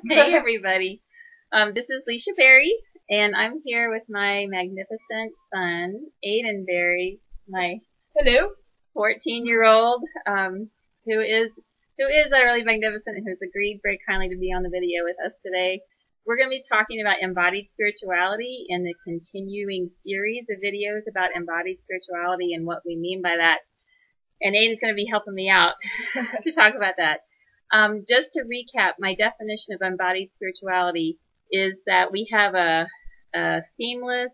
Hey everybody. This is Leisha Berry, and I'm here with my magnificent son, Aidan Berry, my Hello. 14-year-old, who is utterly magnificent and who's agreed very kindly to be on the video with us today. We're going to be talking about embodied spirituality in the continuing series of videos about embodied spirituality and what we mean by that. And Aidan's going to be helping me out to talk about that. Just to recap, my definition of embodied spirituality is that we have a seamless,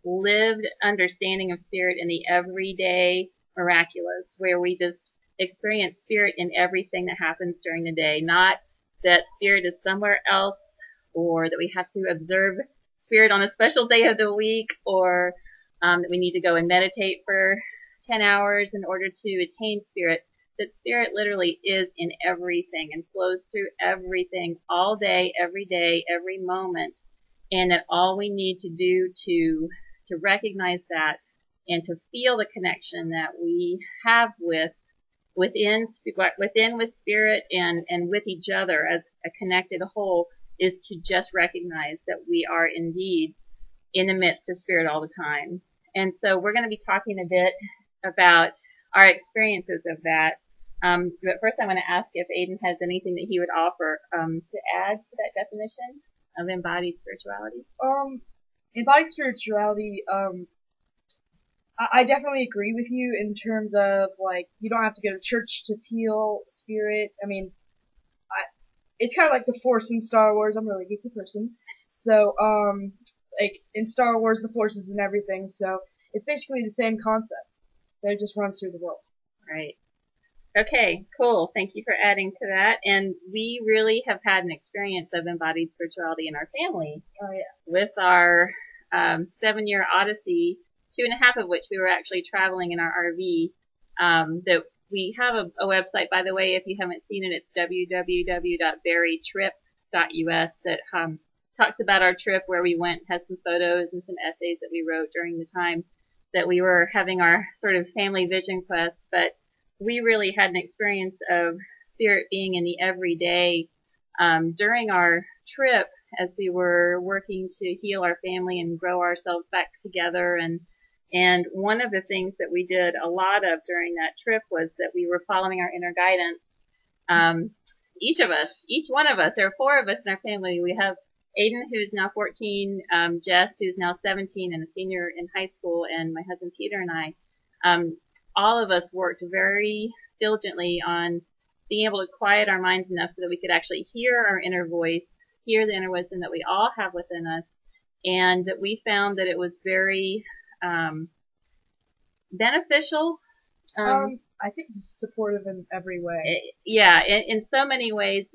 lived understanding of spirit in the everyday miraculous, where we just experience spirit in everything that happens during the day. Not that spirit is somewhere else, or that we have to observe spirit on a special day of the week, or that we need to go and meditate for 10 hours in order to attain spirit. That spirit literally is in everything and flows through everything all day, every moment, and that all we need to do to recognize that and to feel the connection that we have within with spirit and with each other as a connected whole is to just recognize that we are indeed in the midst of spirit all the time. And so we're going to be talking a bit about our experiences of that. But first I want to ask if Aidan has anything that he would offer to add to that definition of embodied spirituality. Embodied spirituality, I definitely agree with you in terms of, like, you don't have to go to church to feel spirit. I mean, it's kind of like the Force in Star Wars. I'm a really geeky person. So, like, in Star Wars, the Force is in everything, so it's basically the same concept. That it just runs through the world. Right. Okay, cool. Thank you for adding to that. And we really have had an experience of embodied spirituality in our family. Oh, yeah. With our 7-year odyssey, 2.5 of which we were actually traveling in our RV. That we have a website, by the way, if you haven't seen it, it's www.berrytrip.us that talks about our trip, where we went, has some photos and some essays that we wrote during the time that we were having our sort of family vision quest. But we really had an experience of spirit being in the everyday during our trip as we were working to heal our family and grow ourselves back together. And one of the things that we did a lot of during that trip was that we were following our inner guidance. Each one of us, there are 4 of us in our family. We have Aidan, who's now 14, Jess, who's now 17 and a senior in high school, and my husband Peter and I. All of us worked very diligently on being able to quiet our minds enough so that we could actually hear our inner voice, hear the inner wisdom that we all have within us, and that we found that it was very beneficial. I think it's supportive in every way. Yeah, in so many ways.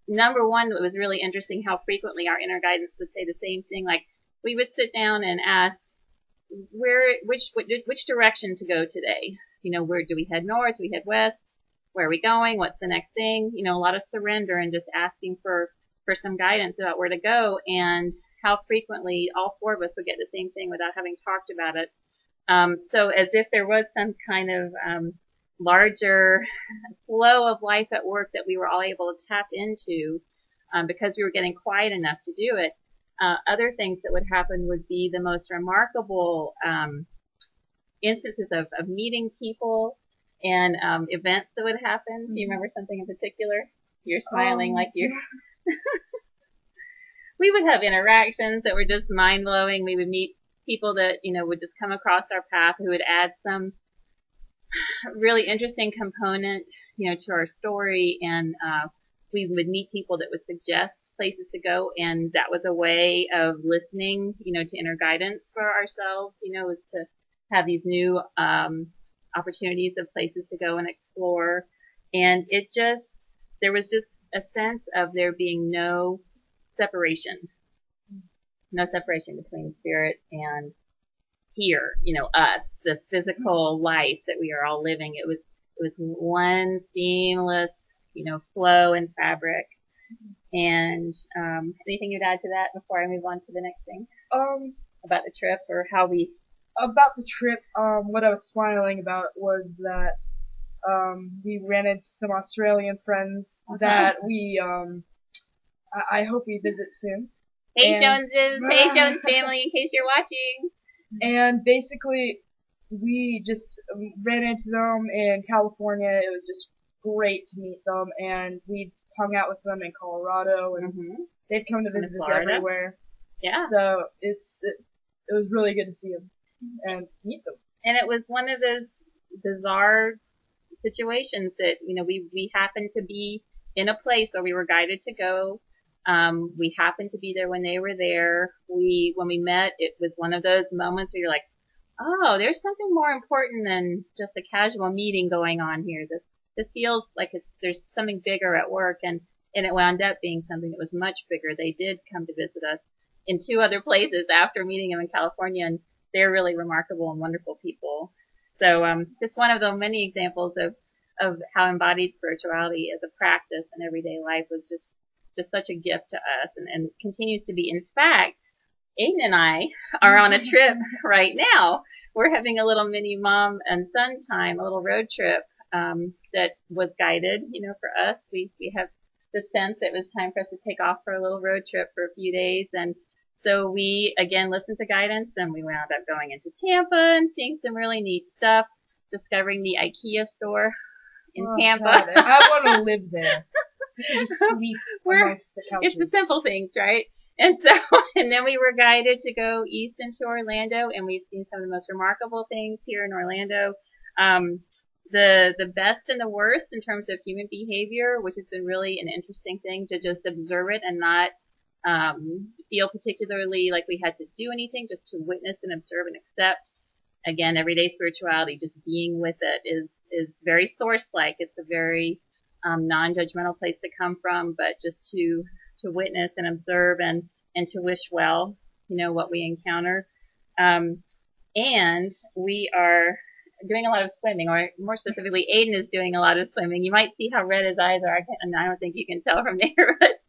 Number one, it was really interesting how frequently our inner guidance would say the same thing. Like, we would sit down and ask, which direction to go today? You know, where do we head north? Do we head west? Where are we going? What's the next thing? You know, a lot of surrender and just asking for some guidance about where to go, and how frequently all 4 of us would get the same thing without having talked about it. So as if there was some kind of larger flow of life at work that we were all able to tap into because we were getting quiet enough to do it. Other things that would happen would be the most remarkable instances of meeting people and events that would happen. Do you remember something in particular? You're smiling like you're... We would have interactions that were just mind-blowing. We would meet people that, you know, would just come across our path who would add some really interesting component, you know, to our story, and we would meet people that would suggest places to go, and that was a way of listening, you know, to inner guidance for ourselves, you know, was to have these new opportunities of places to go and explore. And there was just a sense of there being no separation between spirit and here, you know, us, this physical life that we are all living. It was one seamless, you know, flow and fabric. And anything you'd add to that before I move on to the next thing? About the trip, or how we... About the trip, what I was smiling about was that we ran into some Australian friends that we I hope we visit soon. Hey Joneses, hey Jones family, in case you're watching. And basically, we just ran into them in California. It was just great to meet them, and we hung out with them in Colorado, and they've come to visit us everywhere. Yeah. So it was really good to see them and meet them. And it was one of those bizarre situations that, you know, we happened to be in a place where we were guided to go. We happened to be there when they were there. When we met, it was one of those moments where you're like, oh, there's something more important than just a casual meeting going on here. This feels like there's something bigger at work, and it wound up being something that was much bigger. They did come to visit us in 2 other places after meeting them in California, and they're really remarkable and wonderful people. So, just one of the many examples of how embodied spirituality as a practice in everyday life was just such a gift to us, and continues to be. In fact, Aidan and I are on a trip right now. We're having a little mini mom and son time, a little road trip, that was guided, you know, for us. We have the sense it was time for us to take off for a little road trip for a few days. And so we, again, listened to guidance, and we wound up going into Tampa and seeing some really neat stuff, discovering the IKEA store in Tampa. God, I want to live there. You can just sleep amongst the couches. It's the simple things, right? And so, and then we were guided to go east into Orlando, and we've seen some of the most remarkable things here in Orlando. The best and the worst in terms of human behavior, which has been really an interesting thing to just observe it and not feel particularly like we had to do anything, just to witness and observe and accept. Again, everyday spirituality, just being with it is very source-like. It's a very non-judgmental place to come from, but just to witness and observe and to wish well, you know, what we encounter. And we are doing a lot of swimming, or more specifically, Aidan is doing a lot of swimming. You might see how red his eyes are, and I don't think you can tell from there, but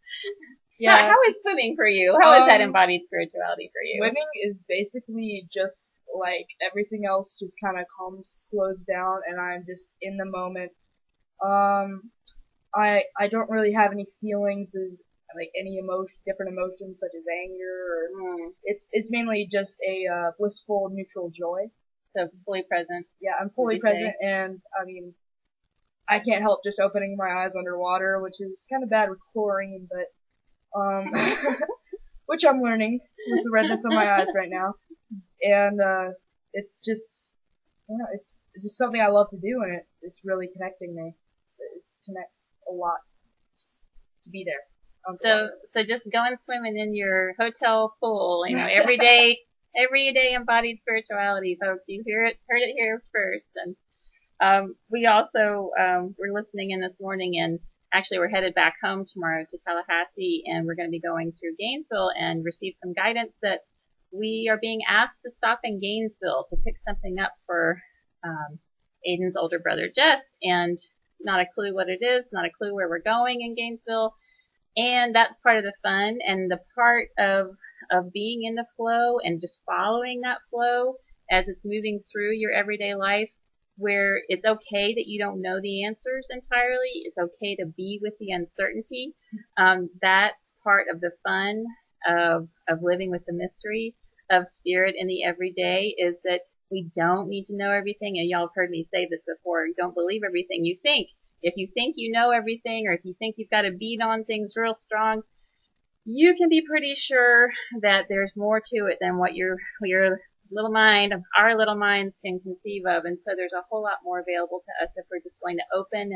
yeah. How is swimming for you? How is that embodied spirituality for you? Swimming is basically just like everything else, just kind of slows down, and I'm just in the moment. I don't really have any feelings as like any different emotions such as anger. It's mainly just a blissful, neutral joy. So fully present. Yeah, I'm fully present, and I mean, I can't help just opening my eyes underwater, which is kind of bad with chlorine, but which I'm learning with the redness of my eyes right now, and it's just, you know, it's just something I love to do, and it's really connecting me. It connects a lot just to be there. So just going swimming in your hotel pool, you know, every day embodied spirituality, folks. You heard it here first. And we also were listening in this morning, and actually we're headed back home tomorrow to Tallahassee, and we're going to be going through Gainesville and receive some guidance that we are being asked to stop in Gainesville to pick something up for Aidan's older brother Jeff, and not a clue what it is, not a clue where we're going in Gainesville. And that's part of the fun, and the part of being in the flow and just following that flow as it's moving through your everyday life, where it's okay that you don't know the answers entirely. It's okay to be with the uncertainty. That's part of the fun of living with the mystery of spirit in the everyday, is that we don't need to know everything. And y'all have heard me say this before. You don't believe everything you think. If you think you know everything, or if you think you've got a beat on things real strong, you can be pretty sure that there's more to it than what your little mind, our little minds, can conceive of. And so there's a whole lot more available to us if we're just going to open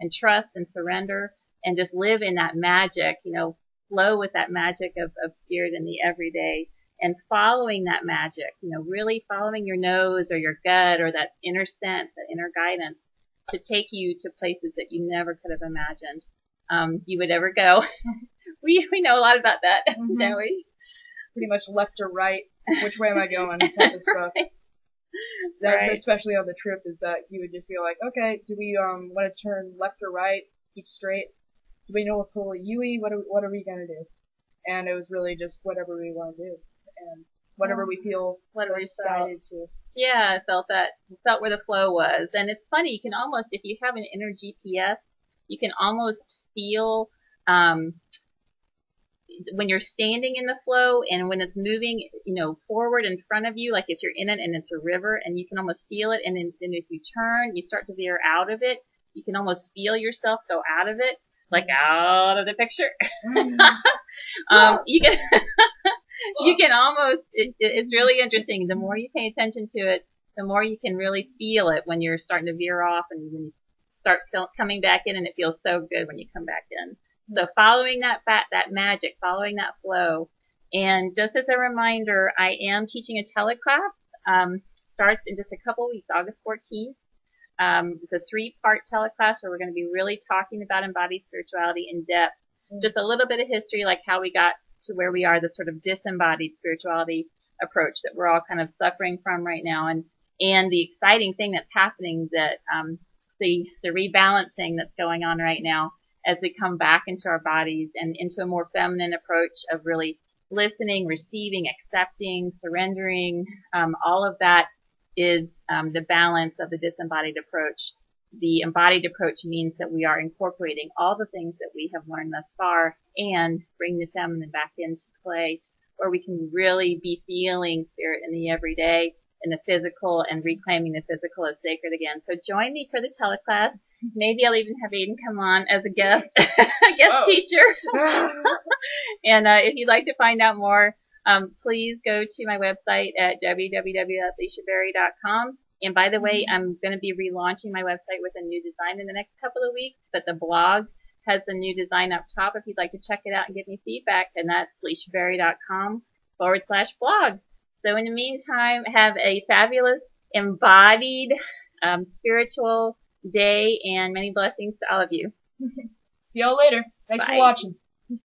and trust and surrender and just live in that magic, you know, flow with that magic of spirit in the everyday, and following that magic, you know, really following your nose or your gut or that inner sense, that inner guidance, to take you to places that you never could have imagined you would ever go. We know a lot about that, don't we? Pretty much left or right, which way am I going type of stuff. That's right. Especially on the trip, is that you would just be like, okay, do we want to turn left or right, keep straight? Do we know a pull a Yui? What are we going to do? And it was really just whatever we want to do, and whatever we feel guided to. Yeah, I felt where the flow was. And it's funny, you can almost, if you have an inner GPS, you can almost feel when you're standing in the flow and when it's moving, forward in front of you, like if you're in it and it's a river and you can almost feel it, and then if you turn, you start to veer out of it, you can almost feel yourself go out of it, like out of the picture. You can, you can almost, it's really interesting. The more you pay attention to it, the more you can really feel it when you're starting to veer off and when you start coming back in, and it feels so good when you come back in. So following that magic, following that flow. And just as a reminder, I am teaching a teleclass. Starts in just a couple weeks, August 14th. It's a 3-part teleclass where we're going to be really talking about embodied spirituality in depth. Just a little bit of history, like how we got to where we are, the sort of disembodied spirituality approach that we're all kind of suffering from right now. And the exciting thing that's happening, that the rebalancing that's going on right now as we come back into our bodies and into a more feminine approach of really listening, receiving, accepting, surrendering. All of that is the balance of the disembodied approach. The embodied approach means that we are incorporating all the things that we have learned thus far and bring the feminine back into play, where we can really be feeling spirit in the everyday, in the physical, and reclaiming the physical as sacred again. So join me for the teleclass. Maybe I'll even have Aidan come on as a guest, teacher. And if you'd like to find out more, please go to my website at www.aliciaberry.com. And by the way, I'm going to be relaunching my website with a new design in the next couple of weeks, but the blog has the new design up top if you'd like to check it out and give me feedback, and that's aliciaberry.com/blog. So in the meantime, have a fabulous embodied spiritual day, and many blessings to all of you. See y'all later. Thanks for watching.